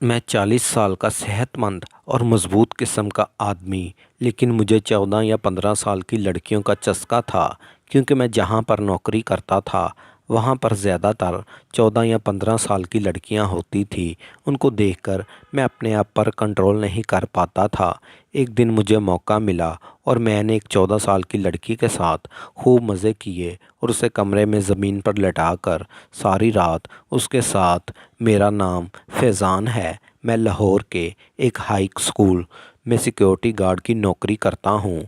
میں 40 سال کا صحت مند اور مضبوط قسم کا آدمی، لیکن مجھے 14 یا 15 سال کی لڑکیوں کا چسکا تھا، کیونکہ میں جہاں پر نوکری کرتا تھا وہاں پر زیادہ تر 14 یا 15 سال کی لڑکیاں ہوتی تھیں۔ ان کو دیکھ کر میں اپنے آپ پر کنٹرول نہیں کر پاتا تھا۔ ایک دن مجھے موقع ملا اور میں نے ایک 14 سال کی لڑکی کے ساتھ خوب مزے کیے اور اسے کمرے میں زمین پر لٹا کر ساری رات اس کے ساتھ۔ میرا نام فیضان ہے۔ میں لاہور کے ایک ہائی اسکول میں سیکیورٹی گارڈ کی نوکری کرتا ہوں۔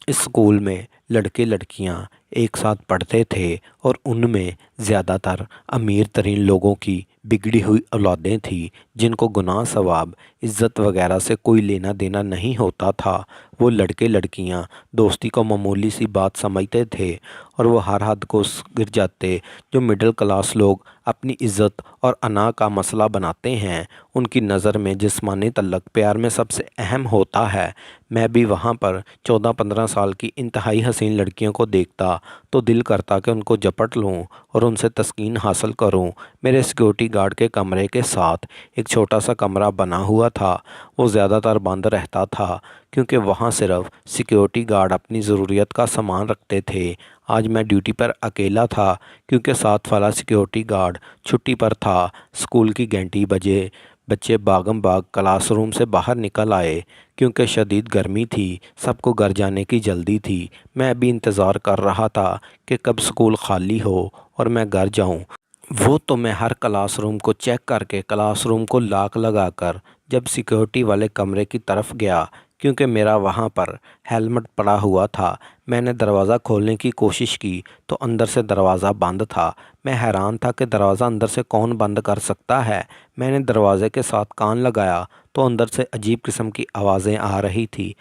اس اسکول میں لڑکے لڑکیاں ایک ساتھ پڑھتے تھے اور ان میں زیادہ تر امیر ترین لوگوں کی بگڑی ہوئی اولادیں تھیں، جن کو گناہ ثواب عزت وغیرہ سے کوئی لینا دینا نہیں ہوتا تھا۔ وہ لڑکے لڑکیاں دوستی کو معمولی سی بات سمجھتے تھے اور وہ ہر حد کو گر جاتے جو مڈل کلاس لوگ اپنی عزت اور انا کا مسئلہ بناتے ہیں۔ ان کی نظر میں جسمانی تعلق پیار میں سب سے اہم ہوتا ہے۔ میں بھی وہاں پر 14-15 سال کی انتہائی حسین لڑکیوں کو دیکھتا تو دل کرتا کہ ان کو جپٹ لوں اور ان سے تسکین حاصل کروں۔ میرے سیکیورٹی گارڈ کے کمرے کے ساتھ ایک چھوٹا سا کمرہ بنا ہوا تھا۔ وہ زیادہ تر بند رہتا تھا کیونکہ وہاں صرف سیکیورٹی گارڈ اپنی ضروریت کا سامان رکھتے تھے۔ آج میں ڈیوٹی پر اکیلا تھا کیونکہ ساتھ والا سیکیورٹی گارڈ چھٹی پر تھا۔ اسکول کی گھنٹی بجے، بچے باغم باغ کلاس روم سے باہر نکل آئے کیونکہ شدید گرمی تھی۔ سب کو گھر جانے کی جلدی تھی۔ میں بھی انتظار کر رہا تھا کہ کب اسکول خالی ہو اور میں گھر جاؤں۔ وہ تو میں ہر کلاس روم کو چیک کر کے کلاس روم کو لاک لگا کر جب سیکیورٹی والے کمرے کی طرف گیا، کیونکہ میرا وہاں پر ہیلمٹ پڑا ہوا تھا، میں نے دروازہ کھولنے کی کوشش کی تو اندر سے دروازہ بند تھا۔ میں حیران تھا کہ دروازہ اندر سے کون بند کر سکتا ہے۔ میں نے دروازے کے ساتھ کان لگایا تو اندر سے عجیب قسم کی آوازیں آ رہی تھی۔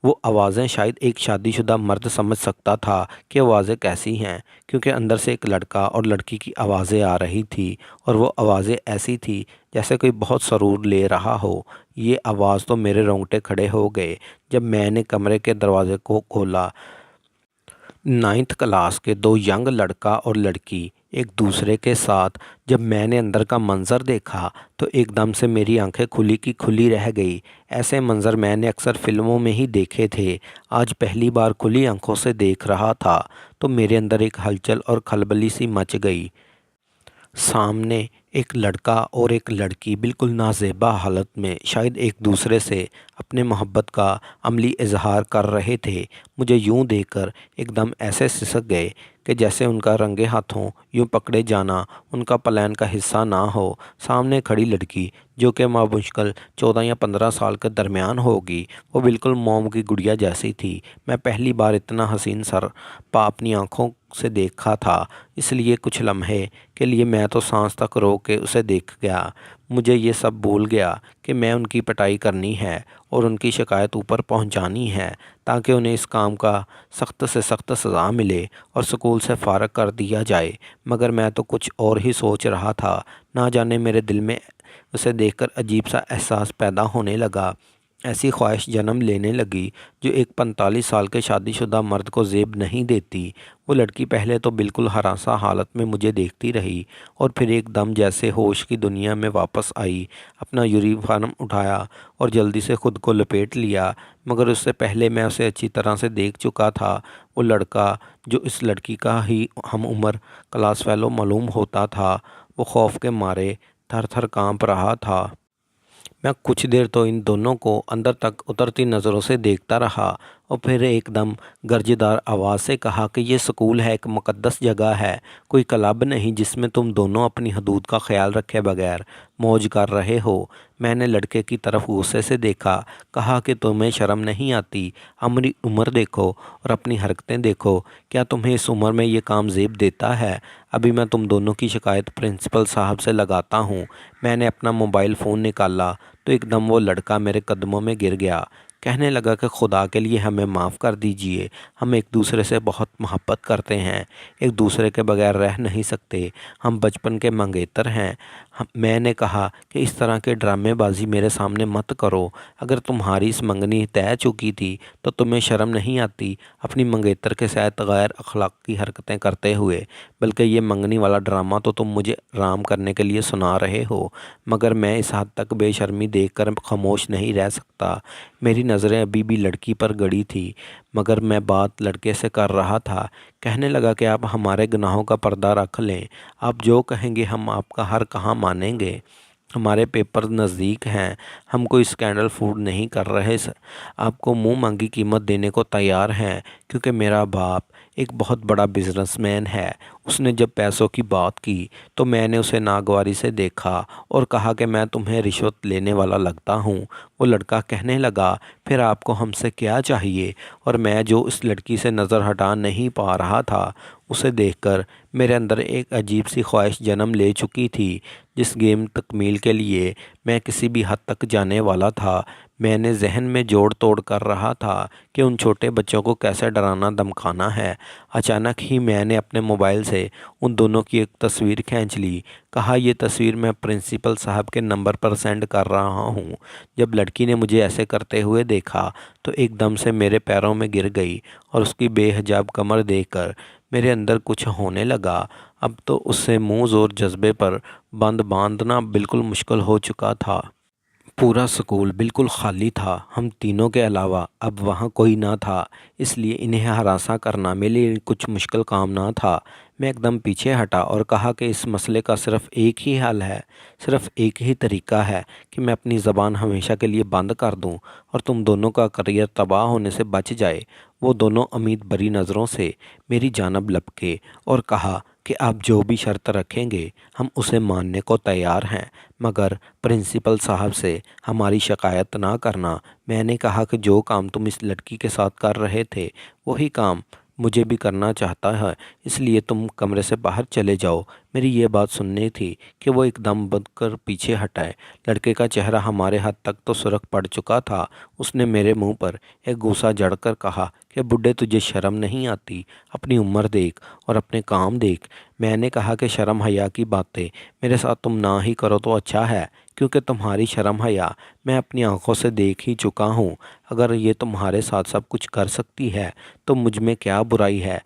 وہ آوازیں شاید ایک شادی شدہ مرد سمجھ سکتا تھا کہ آوازیں کیسی ہیں، کیونکہ اندر سے ایک لڑکا اور لڑکی کی آوازیں آ رہی تھی اور وہ آوازیں ایسی تھی جیسے کوئی بہت سرور لے رہا ہو۔ یہ آواز تو میرے رونگٹے کھڑے ہو گئے جب میں نے کمرے کے دروازے کو کھولا۔ 9th کلاس کے دو ینگ لڑکا اور لڑکی ایک دوسرے کے ساتھ۔ جب میں نے اندر کا منظر دیکھا تو ایک دم سے میری آنکھیں کھلی کی کھلی رہ گئی۔ ایسے منظر میں نے اکثر فلموں میں ہی دیکھے تھے، آج پہلی بار کھلی آنکھوں سے دیکھ رہا تھا تو میرے اندر ایک ہلچل اور کھلبلی سی مچ گئی۔ سامنے ایک لڑکا اور ایک لڑکی بالکل نازیبا حالت میں شاید ایک دوسرے سے اپنے محبت کا عملی اظہار کر رہے تھے۔ مجھے یوں دیکھ کر ایک دم ایسے سسک گئے کہ جیسے ان کا رنگے ہاتھوں یوں پکڑے جانا ان کا پلان کا حصہ نہ ہو۔ سامنے کھڑی لڑکی جو کہ بمشکل 14 یا 15 سال کے درمیان ہوگی، وہ بالکل موم کی گڑیا جیسی تھی۔ میں پہلی بار اتنا حسین سر پا اپنی آنکھوں سے دیکھا تھا، اس لیے کچھ لمحے کے لیے میں تو سانس تک روک کے اسے دیکھ گیا۔ مجھے یہ سب بھول گیا کہ میں ان کی پٹائی کرنی ہے اور ان کی شکایت اوپر پہنچانی ہے تاکہ انہیں اس کام کا سخت سے سخت سزا ملے اور اسکول سے فارغ کر دیا جائے۔ مگر میں تو کچھ اور ہی سوچ رہا تھا۔ نہ جانے میرے دل میں اسے دیکھ کر عجیب سا احساس پیدا ہونے لگا، ایسی خواہش جنم لینے لگی جو ایک 45 سال کے شادی شدہ مرد کو زیب نہیں دیتی۔ وہ لڑکی پہلے تو بالکل ہراساں حالت میں مجھے دیکھتی رہی اور پھر ایک دم جیسے ہوش کی دنیا میں واپس آئی، اپنا یونیفارم اٹھایا اور جلدی سے خود کو لپیٹ لیا۔ مگر اس سے پہلے میں اسے اچھی طرح سے دیکھ چکا تھا۔ وہ لڑکا جو اس لڑکی کا ہی ہم عمر کلاس فیلو معلوم ہوتا تھا، وہ خوف کے مارے تھر تھر کانپ رہا تھا۔ میں کچھ دیر تو ان دونوں کو اندر تک اترتی نظروں سے دیکھتا رہا اور پھر ایک دم گرجدار آواز سے کہا کہ یہ سکول ہے، ایک مقدس جگہ ہے، کوئی کلب نہیں جس میں تم دونوں اپنی حدود کا خیال رکھے بغیر موج کر رہے ہو۔ میں نے لڑکے کی طرف غصے سے دیکھا، کہا کہ تمہیں شرم نہیں آتی؟ ہماری عمر دیکھو اور اپنی حرکتیں دیکھو، کیا تمہیں اس عمر میں یہ کام زیب دیتا ہے؟ ابھی میں تم دونوں کی شکایت پرنسپل صاحب سے لگاتا ہوں۔ میں نے اپنا موبائل فون نکالا تو ایک دم وہ لڑکا میرے قدموں میں گر گیا، کہنے لگا کہ خدا کے لیے ہمیں معاف کر دیجئے، ہم ایک دوسرے سے بہت محبت کرتے ہیں، ایک دوسرے کے بغیر رہ نہیں سکتے، ہم بچپن کے منگیتر ہیں، میں نے کہا کہ اس طرح کے ڈرامے بازی میرے سامنے مت کرو۔ اگر تمہاری اس منگنی طے چکی تھی تو تمہیں شرم نہیں آتی اپنی منگیتر کے ساتھ غیر اخلاقی حرکتیں کرتے ہوئے؟ بلکہ یہ منگنی والا ڈرامہ تو تم مجھے رام کرنے کے لیے سنا رہے ہو، مگر میں اس حد تک بے شرمی دیکھ کر خاموش نہیں رہ سکتا۔ میری نظریں ابھی بھی لڑکی پر گڑی تھی، مگر میں بات لڑکے سے کر رہا تھا۔ کہنے لگا کہ آپ ہمارے گناہوں کا پردہ رکھ لیں، آپ جو کہیں گے ہم آپ کا ہر کہا مانیں گے۔ ہمارے پیپر نزدیک ہیں، ہم کوئی اسکینڈل فوڈ نہیں کر رہے، آپ کو منہ مانگی قیمت دینے کو تیار ہیں، کیونکہ میرا باپ ایک بہت بڑا بزنس مین ہے۔ اس نے جب پیسوں کی بات کی تو میں نے اسے ناگواری سے دیکھا اور کہا کہ میں تمہیں رشوت لینے والا لگتا ہوں۔ وہ لڑکا کہنے لگا، پھر آپ کو ہم سے کیا چاہیے؟ اور میں جو اس لڑکی سے نظر ہٹا نہیں پا رہا تھا، اسے دیکھ کر میرے اندر ایک عجیب سی خواہش جنم لے چکی تھی، جس گیم تکمیل کے لیے میں کسی بھی حد تک جانے والا تھا۔ میں نے ذہن میں جوڑ توڑ کر رہا تھا کہ ان چھوٹے بچوں کو کیسے ڈرانا دمکانا ہے۔ اچانک ہی میں نے اپنے موبائل سے ان دونوں کی ایک تصویر کھینچ لی۔ کہا، یہ تصویر میں پرنسپل صاحب کے نمبر پر سینڈ کر رہا ہوں۔ جب لڑکی نے مجھے ایسے کرتے ہوئے دیکھا تو ایک دم سے میرے پیروں میں گر گئی اور اس کی بے حجاب کمر دیکھ کر میرے اندر کچھ ہونے لگا۔ اب تو اس سے منہ زور جذبے پر باندھنا بالکل مشکل ہو چکا تھا۔ پورا سکول بالکل خالی تھا، ہم تینوں کے علاوہ اب وہاں کوئی نہ تھا، اس لیے انہیں ہراساں کرنا میرے لیے کچھ مشکل کام نہ تھا۔ میں ایک دم پیچھے ہٹا اور کہا کہ اس مسئلے کا صرف ایک ہی حل ہے، صرف ایک ہی طریقہ ہے کہ میں اپنی زبان ہمیشہ کے لیے بند کر دوں اور تم دونوں کا کیریئر تباہ ہونے سے بچ جائے۔ وہ دونوں امید بری نظروں سے میری جانب لپکے اور کہا کہ آپ جو بھی شرط رکھیں گے ہم اسے ماننے کو تیار ہیں، مگر پرنسپل صاحب سے ہماری شکایت نہ کرنا۔ میں نے کہا کہ جو کام تم اس لڑکی کے ساتھ کر رہے تھے وہی کام مجھے بھی کرنا چاہتا ہے، اس لیے تم کمرے سے باہر چلے جاؤ۔ میری یہ بات سننی تھی کہ وہ ایک دم بند کر پیچھے ہٹائے۔ لڑکے کا چہرہ ہمارے حد تک تو سرخ پڑ چکا تھا۔ اس نے میرے منہ پر ایک گوسا جڑ کر کہا کہ بڈھے، تجھے شرم نہیں آتی؟ اپنی عمر دیکھ اور اپنے کام دیکھ۔ میں نے کہا کہ شرم حیا کی باتیں میرے ساتھ تم نہ ہی کرو تو اچھا ہے، کیونکہ تمہاری شرم حیا میں اپنی آنکھوں سے دیکھ ہی چکا ہوں۔ اگر یہ تمہارے ساتھ سب کچھ کر سکتی ہے تو مجھ میں کیا برائی ہے؟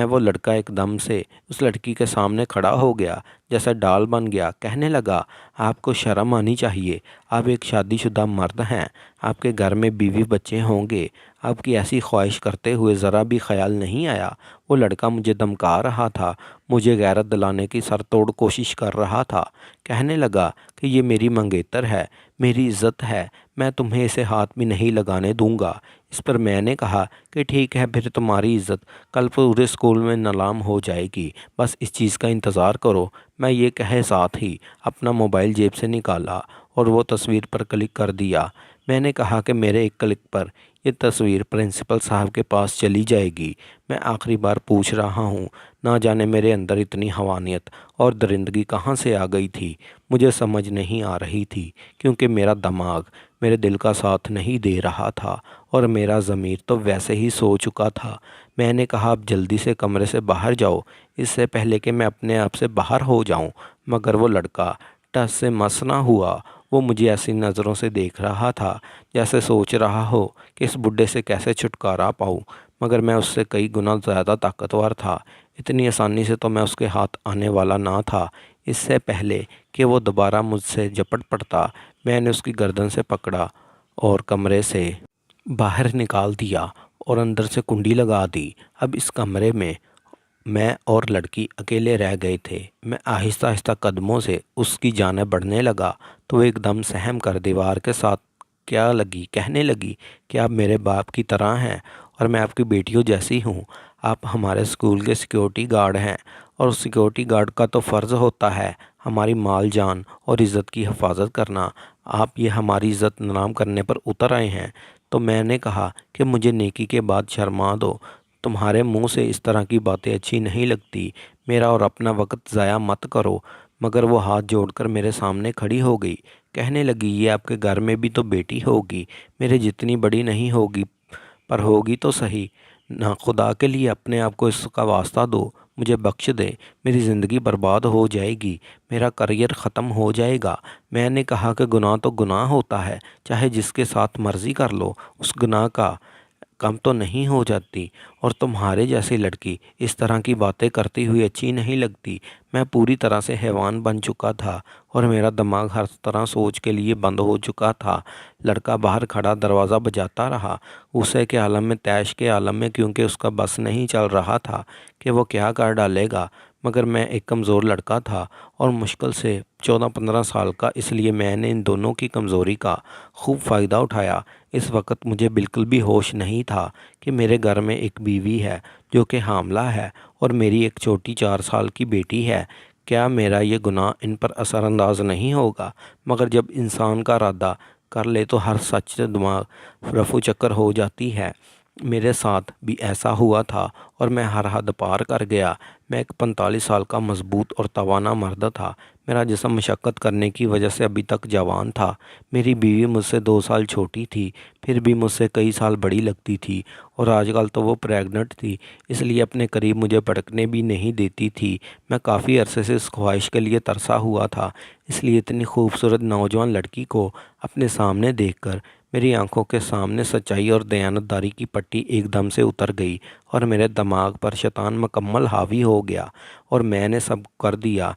وہ لڑکا ایک دم سے اس لڑکی کے سامنے کھڑا ہو گیا، جیسے ڈال بن گیا۔ کہنے لگا، آپ کو شرم آنی چاہیے، آپ ایک شادی شدہ مرد ہیں، آپ کے گھر میں بیوی بچے ہوں گے، آپ کی ایسی خواہش کرتے ہوئے ذرا بھی خیال نہیں آیا؟ وہ لڑکا مجھے دمکا رہا تھا، مجھے غیرت دلانے کی سر توڑ کوشش کر رہا تھا۔ کہنے لگا کہ یہ میری منگیتر ہے، میری عزت ہے، میں تمہیں اسے ہاتھ بھی نہیں لگانے دوں گا۔ اس پر میں نے کہا کہ ٹھیک ہے، پھر تمہاری عزت کل پورے اسکول میں نیلام ہو جائے گی، بس اس چیز کا انتظار کرو۔ میں یہ کہے ساتھ ہی اپنا موبائل جیب سے نکالا اور وہ تصویر پر کلک کر دیا۔ میں نے کہا کہ میرے ایک کلک پر یہ تصویر پرنسپل صاحب کے پاس چلی جائے گی۔ میں آخری بار پوچھ رہا ہوں، نہ جانے میرے اندر اتنی حیوانیت اور درندگی کہاں سے آ گئی تھی، مجھے سمجھ نہیں آ رہی تھی، کیونکہ میرا دماغ میرے دل کا ساتھ نہیں دے رہا تھا اور میرا ضمیر تو ویسے ہی سو چکا تھا۔ میں نے کہا، اب جلدی سے کمرے سے باہر جاؤ، اس سے پہلے کہ میں اپنے آپ سے باہر ہو جاؤں۔ مگر وہ لڑکا ٹس سے مس نہ ہوا۔ وہ مجھے ایسی نظروں سے دیکھ رہا تھا جیسے سوچ رہا ہو کہ اس بڈھے سے کیسے چھٹکارا پاؤں، مگر میں اس سے کئی گنا زیادہ طاقتور تھا۔ اتنی آسانی سے تو میں اس کے ہاتھ آنے والا نہ تھا۔ اس سے پہلے کہ وہ دوبارہ مجھ سے جھپٹ پڑتا، میں نے اس کی گردن سے پکڑا اور کمرے سے باہر نکال دیا اور اندر سے کنڈی لگا دی۔ اب اس کمرے میں اور لڑکی اکیلے رہ گئے تھے۔ میں آہستہ آہستہ قدموں سے اس کی جانب بڑھنے لگا تو وہ ایک دم سہم کر دیوار کے ساتھ کہنے لگی کہ آپ میرے باپ کی طرح ہیں اور میں آپ کی بیٹیوں جیسی ہوں۔ آپ ہمارے اسکول کے سیکیورٹی گارڈ ہیں اور اس سیکیورٹی گارڈ کا تو فرض ہوتا ہے ہماری مال جان اور عزت کی حفاظت کرنا۔ آپ یہ ہماری عزت نیلام کرنے پر اتر آئے ہیں۔ تو میں نے کہا کہ مجھے نیکی کے بعد شرما دو، تمہارے منہ سے اس طرح کی باتیں اچھی نہیں لگتی، میرا اور اپنا وقت ضائع مت کرو۔ مگر وہ ہاتھ جوڑ کر میرے سامنے کھڑی ہو گئی۔ کہنے لگی، یہ آپ کے گھر میں بھی تو بیٹی ہوگی، میرے جتنی بڑی نہیں ہوگی پر ہوگی تو صحیح، نہ خدا کے لیے اپنے آپ کو اس کا واسطہ دو، مجھے بخش دیں، میری زندگی برباد ہو جائے گی، میرا کریئر ختم ہو جائے گا۔ میں نے کہا کہ گناہ تو گناہ ہوتا ہے، چاہے جس کے ساتھ مرضی کر لو، اس گناہ کا کم تو نہیں ہو جاتی، اور تمہارے جیسی لڑکی اس طرح کی باتیں کرتی ہوئی اچھی نہیں لگتی۔ میں پوری طرح سے حیوان بن چکا تھا اور میرا دماغ ہر طرح سوچ کے لیے بند ہو چکا تھا۔ لڑکا باہر کھڑا دروازہ بجاتا رہا، غصے کے عالم میں، طیش کے عالم میں، کیونکہ اس کا بس نہیں چل رہا تھا کہ وہ کیا کر ڈالے گا۔ مگر میں ایک کمزور لڑکا تھا اور مشکل سے 14-15 سال کا، اس لیے میں نے ان دونوں کی کمزوری کا خوب فائدہ اٹھایا۔ اس وقت مجھے بالکل بھی ہوش نہیں تھا کہ میرے گھر میں ایک بیوی ہے جو کہ حاملہ ہے اور میری ایک چھوٹی 4 سال کی بیٹی ہے۔ کیا میرا یہ گناہ ان پر اثر انداز نہیں ہوگا؟ مگر جب انسان کا ارادہ کر لے تو ہر سچ سے دماغ رفو چکر ہو جاتی ہے۔ میرے ساتھ بھی ایسا ہوا تھا اور میں ہر حد پار کر گیا۔ میں ایک 45 سال کا مضبوط اور توانا مرد تھا۔ میرا جسم مشقت کرنے کی وجہ سے ابھی تک جوان تھا۔ میری بیوی مجھ سے 2 سال چھوٹی تھی، پھر بھی مجھ سے کئی سال بڑی لگتی تھی، اور آج کل تو وہ پریگننٹ تھی، اس لیے اپنے قریب مجھے پڑکنے بھی نہیں دیتی تھی۔ میں کافی عرصے سے اس خواہش کے لیے ترسا ہوا تھا، اس لیے اتنی خوبصورت نوجوان لڑکی کو اپنے سامنے دیکھ کر میری آنکھوں کے سامنے سچائی اور دیانتداری کی پٹی ایک دم سے اتر گئی اور میرے دماغ پر شیطان مکمل حاوی ہو گیا، اور میں نے سب کر دیا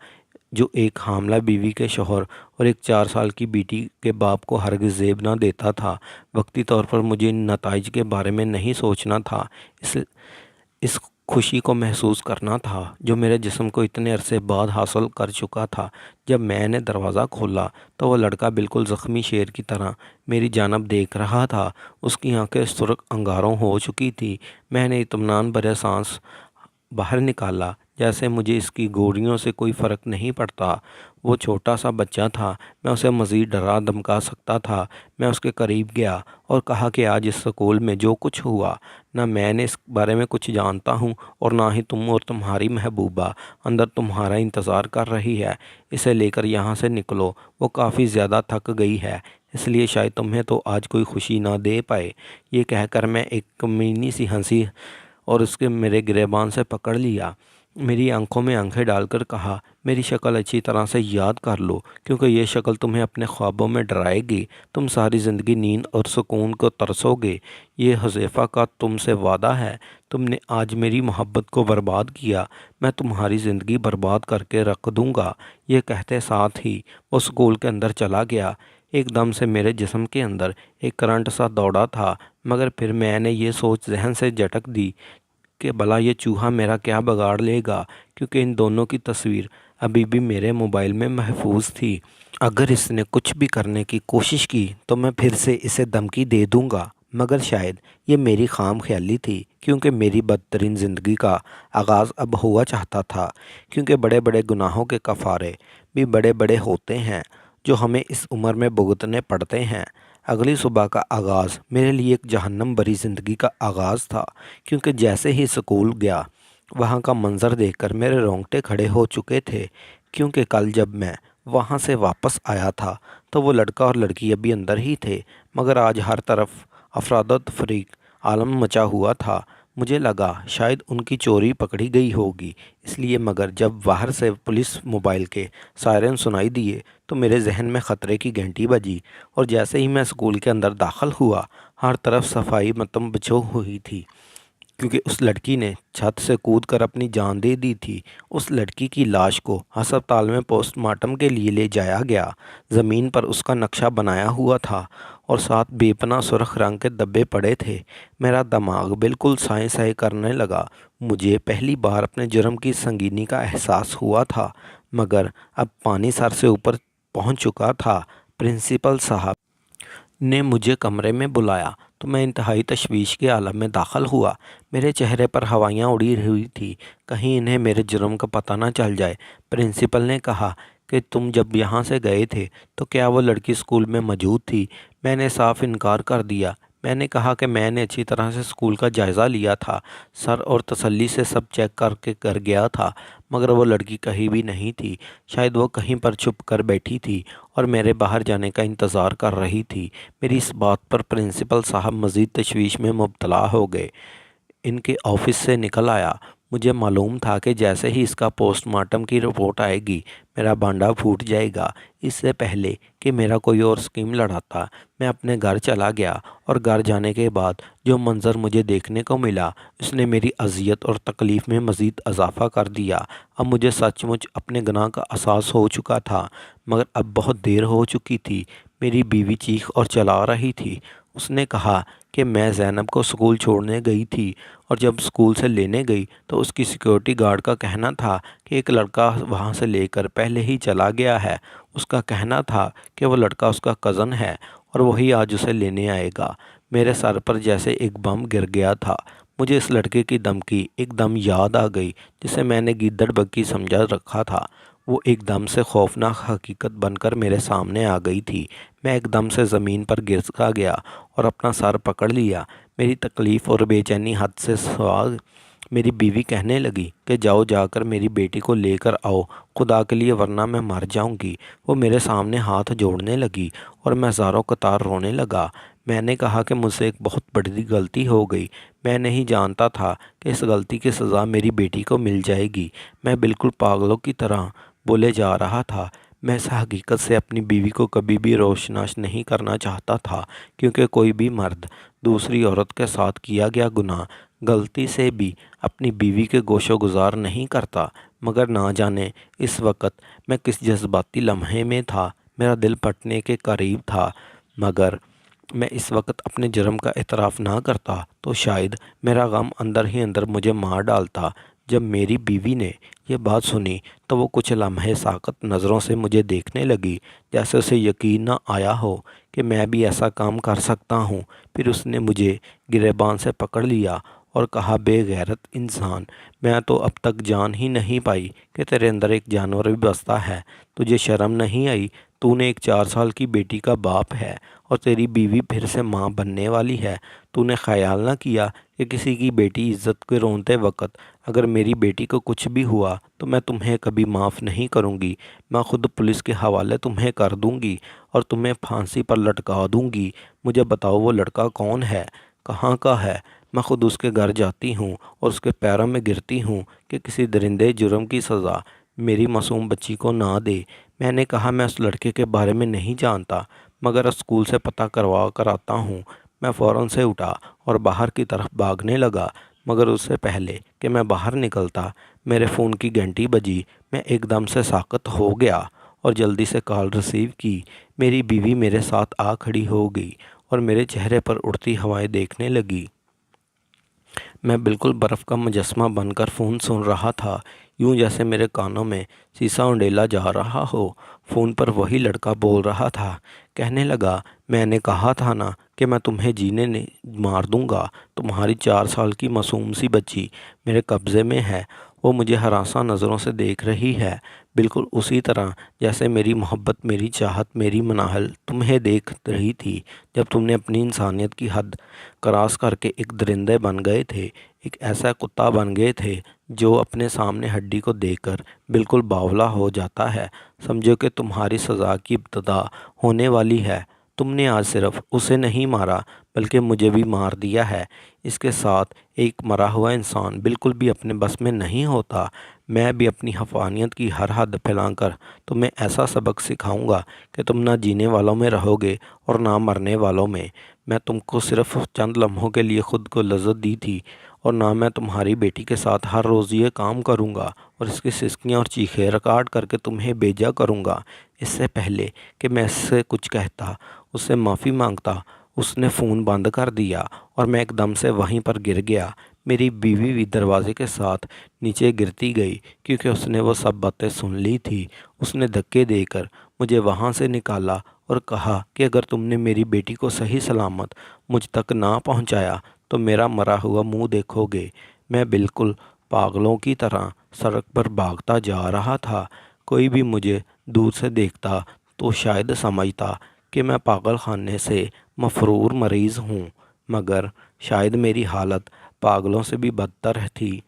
جو ایک حاملہ بیوی کے شوہر اور ایک 4 سال کی بیٹی کے باپ کو ہرگز زیب نہ دیتا تھا۔ وقتی طور پر مجھے ان نتائج کے بارے میں نہیں سوچنا تھا، اس خوشی کو محسوس کرنا تھا جو میرے جسم کو اتنے عرصے بعد حاصل کر چکا تھا۔ جب میں نے دروازہ کھولا تو وہ لڑکا بالکل زخمی شیر کی طرح میری جانب دیکھ رہا تھا۔ اس کی آنکھیں سرخ انگاروں ہو چکی تھی۔ میں نے اطمینان بھرے سانس باہر نکالا، جیسے مجھے اس کی گولیوں سے کوئی فرق نہیں پڑتا۔ وہ چھوٹا سا بچہ تھا، میں اسے مزید ڈرا دھمکا سکتا تھا۔ میں اس کے قریب گیا اور کہا کہ آج اس سکول میں جو کچھ ہوا، نہ میں نے اس بارے میں کچھ جانتا ہوں اور نہ ہی تم اور تمہاری محبوبہ اندر تمہارا انتظار کر رہی ہے۔ اسے لے کر یہاں سے نکلو، وہ کافی زیادہ تھک گئی ہے، اس لیے شاید تمہیں تو آج کوئی خوشی نہ دے پائے۔ یہ کہہ کر میں ایک کمینی سی ہنسی اور اس کے میرے گریبان سے پکڑ لیا، میری آنکھوں میں آنکھیں ڈال کر کہا، میری شکل اچھی طرح سے یاد کر لو، کیونکہ یہ شکل تمہیں اپنے خوابوں میں ڈرائے گی۔ تم ساری زندگی نیند اور سکون کو ترسو گے۔ یہ حذیفہ کا تم سے وعدہ ہے۔ تم نے آج میری محبت کو برباد کیا، میں تمہاری زندگی برباد کر کے رکھ دوں گا۔ یہ کہتے ساتھ ہی وہ سکول کے اندر چلا گیا۔ ایک دم سے میرے جسم کے اندر ایک کرنٹ سا دوڑا تھا، مگر پھر میں نے یہ سوچ ذہن سے جھٹک دی کہ بھلا یہ چوہا میرا کیا بگاڑ لے گا، کیونکہ ان دونوں کی تصویر ابھی بھی میرے موبائل میں محفوظ تھی۔ اگر اس نے کچھ بھی کرنے کی کوشش کی تو میں پھر سے اسے دھمکی دے دوں گا، مگر شاید یہ میری خام خیالی تھی، کیونکہ میری بدترین زندگی کا آغاز اب ہوا چاہتا تھا، کیونکہ بڑے بڑے گناہوں کے کفارے بھی بڑے بڑے ہوتے ہیں جو ہمیں اس عمر میں بھگتنے پڑتے ہیں۔ اگلی صبح کا آغاز میرے لیے ایک جہنم بھری زندگی کا آغاز تھا، کیونکہ جیسے ہی سکول گیا وہاں کا منظر دیکھ کر میرے رونگٹے کھڑے ہو چکے تھے، کیونکہ کل جب میں وہاں سے واپس آیا تھا تو وہ لڑکا اور لڑکی ابھی اندر ہی تھے، مگر آج ہر طرف افراد و تفریق عالم مچا ہوا تھا۔ مجھے لگا شاید ان کی چوری پکڑی گئی ہوگی، اس لیے مگر جب باہر سے پولیس موبائل کے سائرن سنائی دیے تو میرے ذہن میں خطرے کی گھنٹی بجی، اور جیسے ہی میں سکول کے اندر داخل ہوا ہر طرف صفائی متم بچھو ہوئی تھی، کیونکہ اس لڑکی نے چھت سے کود کر اپنی جان دے دی تھی۔ اس لڑکی کی لاش کو ہسپتال میں پوسٹ مارٹم کے لیے لے جایا گیا۔ زمین پر اس کا نقشہ بنایا ہوا تھا اور ساتھ بے پناہ سرخ رنگ کے دبے پڑے تھے۔ میرا دماغ بالکل سائیں سائیں کرنے لگا۔ مجھے پہلی بار اپنے جرم کی سنگینی کا احساس ہوا تھا، مگر اب پانی سر سے اوپر پہنچ چکا تھا۔ پرنسپل صاحب نے مجھے کمرے میں بلایا تو میں انتہائی تشویش کے عالم میں داخل ہوا۔ میرے چہرے پر ہوائیاں اڑی ہوئی تھیں، کہیں انہیں میرے جرم کا پتہ نہ چل جائے۔ پرنسپل نے کہا کہ تم جب یہاں سے گئے تھے تو کیا وہ لڑکی اسکول میں موجود تھی؟ میں نے صاف انکار کر دیا۔ میں نے کہا کہ میں نے اچھی طرح سے اسکول کا جائزہ لیا تھا سر، اور تسلی سے سب چیک کر کے کر گیا تھا، مگر وہ لڑکی کہیں بھی نہیں تھی۔ شاید وہ کہیں پر چھپ کر بیٹھی تھی اور میرے باہر جانے کا انتظار کر رہی تھی۔ میری اس بات پر پرنسپل صاحب مزید تشویش میں مبتلا ہو گئے۔ ان کے آفس سے نکل آیا، مجھے معلوم تھا کہ جیسے ہی اس کا پوسٹ مارٹم کی رپورٹ آئے گی میرا بانڈا پھوٹ جائے گا۔ اس سے پہلے کہ میرا کوئی اور اسکیم لڑاتا میں اپنے گھر چلا گیا، اور گھر جانے کے بعد جو منظر مجھے دیکھنے کو ملا اس نے میری اذیت اور تکلیف میں مزید اضافہ کر دیا۔ اب مجھے سچ مچ اپنے گناہ کا احساس ہو چکا تھا، مگر اب بہت دیر ہو چکی تھی۔ میری بیوی چیخ اور چلا رہی تھی۔ اس نے کہا کہ میں زینب کو اسکول چھوڑنے گئی تھی، اور جب اسکول سے لینے گئی تو اس کی سیکیورٹی گارڈ کا کہنا تھا کہ ایک لڑکا وہاں سے لے کر پہلے ہی چلا گیا ہے۔ اس کا کہنا تھا کہ وہ لڑکا اس کا کزن ہے اور وہی آج اسے لینے آئے گا۔ میرے سر پر جیسے ایک بم گر گیا تھا۔ مجھے اس لڑکے کی دھمکی ایک دم یاد آ گئی جسے میں نے گیدڑ بگی سمجھا رکھا تھا۔ وہ ایک دم سے خوفناک حقیقت بن کر میرے سامنے آ گئی تھی۔ میں ایک دم سے زمین پر گر گیا اور اپنا سر پکڑ لیا۔ میری تکلیف اور بے چینی حد سے سوا۔ میری بیوی کہنے لگی کہ جاؤ جا کر میری بیٹی کو لے کر آؤ خدا کے لیے، ورنہ میں مر جاؤں گی۔ وہ میرے سامنے ہاتھ جوڑنے لگی اور میں زاروں قطار رونے لگا۔ میں نے کہا کہ مجھ سے ایک بہت بڑی غلطی ہو گئی۔ میں نہیں جانتا تھا کہ اس غلطی کی سزا میری بیٹی کو مل جائے گی۔ میں بالکل پاگلوں کی طرح بولے جا رہا تھا۔ میں اس حقیقت سے اپنی بیوی کو کبھی بھی روشناس نہیں کرنا چاہتا تھا، کیونکہ کوئی بھی مرد دوسری عورت کے ساتھ کیا گیا گناہ غلطی سے بھی اپنی بیوی کے گوش و گزار نہیں کرتا۔ مگر نہ جانے اس وقت میں کس جذباتی لمحے میں تھا۔ میرا دل پھٹنے کے قریب تھا۔ مگر میں اس وقت اپنے جرم کا اعتراف نہ کرتا تو شاید میرا غم اندر ہی اندر مجھے مار ڈالتا۔ جب میری بیوی نے یہ بات سنی تو وہ کچھ لمحے ساکت نظروں سے مجھے دیکھنے لگی، جیسے اسے یقین نہ آیا ہو کہ میں بھی ایسا کام کر سکتا ہوں۔ پھر اس نے مجھے گریبان سے پکڑ لیا اور کہا، بے غیرت انسان، میں تو اب تک جان ہی نہیں پائی کہ تیرے اندر ایک جانور بھی بستا ہے۔ تجھے شرم نہیں آئی؟ تو نے ایک 4 سال کی بیٹی کا باپ ہے اور تیری بیوی پھر سے ماں بننے والی ہے۔ تو نے خیال نہ کیا کہ کسی کی بیٹی عزت کے روندے وقت اگر میری بیٹی کو کچھ بھی ہوا تو میں تمہیں کبھی معاف نہیں کروں گی۔ میں خود پولیس کے حوالے تمہیں کر دوں گی اور تمہیں پھانسی پر لٹکا دوں گی۔ مجھے بتاؤ وہ لڑکا کون ہے، کہاں کا ہے؟ میں خود اس کے گھر جاتی ہوں اور اس کے پیروں میں گرتی ہوں کہ کسی درندے جرم کی سزا میری معصوم بچی کو نہ دے۔ میں نے کہا میں اس لڑکے کے بارے میں نہیں جانتا، مگر اسکول سے پتہ کروا کر آتا ہوں۔ میں فوراً سے اٹھا اور باہر کی طرف بھاگنے لگا، مگر اس سے پہلے کہ میں باہر نکلتا میرے فون کی گھنٹی بجی۔ میں ایک دم سے ساکت ہو گیا اور جلدی سے کال ریسیو کی۔ میری بیوی میرے ساتھ آ کھڑی ہو گئی اور میرے چہرے پر اڑتی ہوائیں دیکھنے لگی۔ میں بالکل برف کا مجسمہ بن کر فون سن رہا تھا، یوں جیسے میرے کانوں میں سیسا انڈیلا جا رہا ہو۔ فون پر وہی لڑکا بول رہا تھا، کہنے لگا، میں نے کہا تھا نا کہ میں تمہیں جینے مار دوں گا۔ تمہاری 4 سال کی معصوم سی بچی میرے قبضے میں ہے۔ وہ مجھے ہراساں نظروں سے دیکھ رہی ہے، بالکل اسی طرح جیسے میری محبت، میری چاہت، میری مناہل تمہیں دیکھ رہی تھی جب تم نے اپنی انسانیت کی حد کراس کر کے ایک درندے بن گئے تھے، ایک ایسا کتا بن گئے تھے جو اپنے سامنے ہڈی کو دیکھ کر بالکل باولا ہو جاتا ہے۔ سمجھو کہ تمہاری سزا کی ابتدا ہونے والی ہے۔ تم نے آج صرف اسے نہیں مارا بلکہ مجھے بھی مار دیا ہے۔ اس کے ساتھ ایک مرا ہوا انسان بالکل بھی اپنے بس میں نہیں ہوتا۔ میں بھی اپنی حفانیت کی ہر حد پھیلا کر تمہیں ایسا سبق سکھاؤں گا کہ تم نہ جینے والوں میں رہو گے اور نہ مرنے والوں میں۔ میں تم کو صرف چند لمحوں کے لیے خود کو لذت دی تھی، اور نہ میں تمہاری بیٹی کے ساتھ ہر روز یہ کام کروں گا اور اس کی سسکیاں اور چیخیں ریکارڈ کر کے تمہیں بھیجا کروں گا۔ اس سے پہلے کہ میں اس سے کچھ کہتا، اس سے معافی مانگتا، اس نے فون بند کر دیا اور میں ایک دم سے وہیں پر گر گیا۔ میری بیوی بھی دروازے کے ساتھ نیچے گرتی گئی کیونکہ اس نے وہ سب باتیں سن لی تھی۔ اس نے دھکے دے کر مجھے وہاں سے نکالا اور کہا کہ اگر تم نے میری بیٹی کو صحیح سلامت مجھ تک نہ پہنچایا تو میرا مرا ہوا منہ دیکھو گے۔ میں بالکل پاگلوں کی طرح سڑک پر بھاگتا جا رہا تھا۔ کوئی بھی مجھے دور سے دیکھتا تو شاید سمجھتا کہ میں پاگل خانے سے مفرور مریض ہوں، مگر شاید میری حالت پاگلوں سے بھی بدتر تھی۔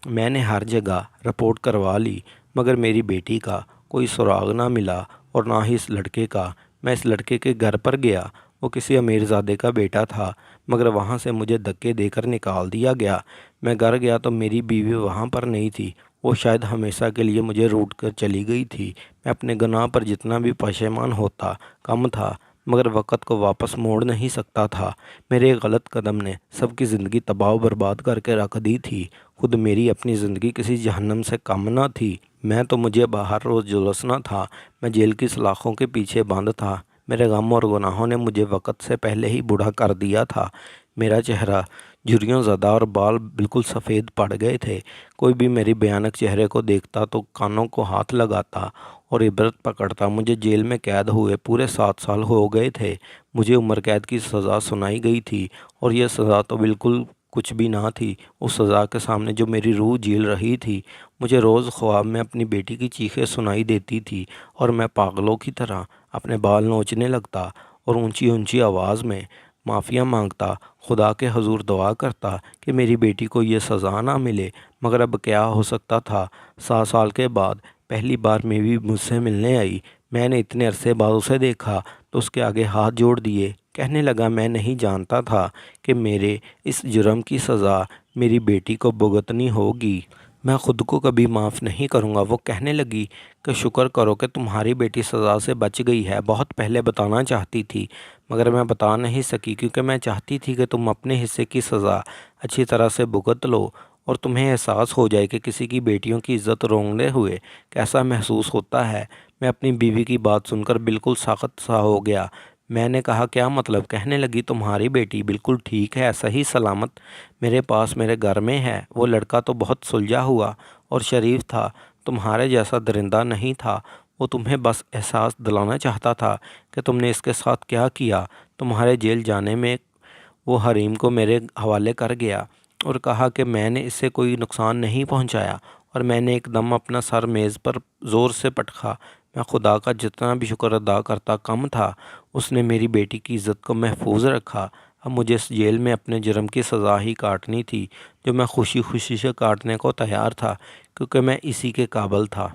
میں نے ہر جگہ رپورٹ کروا لی، مگر میری بیٹی کا کوئی سراغ نہ ملا اور نہ ہی اس لڑکے کا۔ میں اس لڑکے کے گھر پر گیا وہ کسی امیر زادے کا بیٹا تھا، مگر وہاں سے مجھے دھکے دے کر نکال دیا گیا۔ میں گھر گیا تو میری بیوی وہاں پر نہیں تھی، وہ شاید ہمیشہ کے لیے مجھے روٹ کر چلی گئی تھی۔ میں اپنے گناہ پر جتنا بھی پشیمان ہوتا کم تھا، مگر وقت کو واپس موڑ نہیں سکتا تھا۔ میرے ایک غلط قدم نے سب کی زندگی تباہ و برباد کر کے رکھ دی تھی۔ خود میری اپنی زندگی کسی جہنم سے کم نہ تھی۔ میں تو مجھے باہر روز جلوسنا تھا، میں جیل کی سلاخوں کے پیچھے بند تھا۔ میرے غم اور گناہوں نے مجھے وقت سے پہلے ہی بوڑھا کر دیا تھا۔ میرا چہرہ جھریوں زدہ اور بال بالکل سفید پڑ گئے تھے۔ کوئی بھی میری بھیانک چہرے کو دیکھتا تو کانوں کو ہاتھ لگاتا اور عبرت پکڑتا۔ مجھے جیل میں قید ہوئے پورے 7 سال ہو گئے تھے۔ مجھے عمر قید کی سزا سنائی گئی تھی، اور یہ سزا تو بالکل کچھ بھی نہ تھی اس سزا کے سامنے جو میری روح جھیل رہی تھی۔ مجھے روز خواب میں اپنی بیٹی کی چیخیں سنائی دیتی تھی، اور میں پاگلوں کی طرح اپنے بال نوچنے لگتا اور اونچی اونچی آواز میں معافیا مانگتا، خدا کے حضور دعا کرتا کہ میری بیٹی کو یہ سزا نہ ملے۔ مگر اب کیا ہو سکتا تھا؟ 7 سال کے بعد پہلی بار میوی مجھ سے ملنے آئی۔ میں نے اتنے عرصے بعد اسے دیکھا تو اس کے آگے ہاتھ جوڑ دیے۔ کہنے لگا میں نہیں جانتا تھا کہ میرے اس جرم کی سزا میری بیٹی کو بھگتنی ہوگی۔ میں خود کو کبھی معاف نہیں کروں گا۔ وہ کہنے لگی کہ شکر کرو کہ تمہاری بیٹی سزا سے بچ گئی ہے۔ بہت پہلے بتانا چاہتی تھی، مگر میں بتا نہیں سکی، کیونکہ میں چاہتی تھی کہ تم اپنے حصے کی سزا اچھی طرح سے بھگت لو اور تمہیں احساس ہو جائے کہ کسی کی بیٹیوں کی عزت رونگنے ہوئے کیسا محسوس ہوتا ہے۔ میں اپنی بیوی کی بات سن کر بالکل سخت سا ہو گیا۔ میں نے کہا کیا مطلب؟ کہنے لگی تمہاری بیٹی بالکل ٹھیک ہے، صحیح سلامت میرے پاس میرے گھر میں ہے۔ وہ لڑکا تو بہت سلجھا ہوا اور شریف تھا، تمہارے جیسا درندہ نہیں تھا۔ وہ تمہیں بس احساس دلانا چاہتا تھا کہ تم نے اس کے ساتھ کیا کیا۔ تمہارے جیل جانے میں وہ حریم کو میرے حوالے کر گیا اور کہا کہ میں نے اسے کوئی نقصان نہیں پہنچایا، اور میں نے ایک دم اپنا سر میز پر زور سے پٹکا۔ میں خدا کا جتنا بھی شکر ادا کرتا کم تھا، اس نے میری بیٹی کی عزت کو محفوظ رکھا۔ اب مجھے اس جیل میں اپنے جرم کی سزا ہی کاٹنی تھی، جو میں خوشی خوشی سے کاٹنے کو تیار تھا، کیونکہ میں اسی کے قابل تھا۔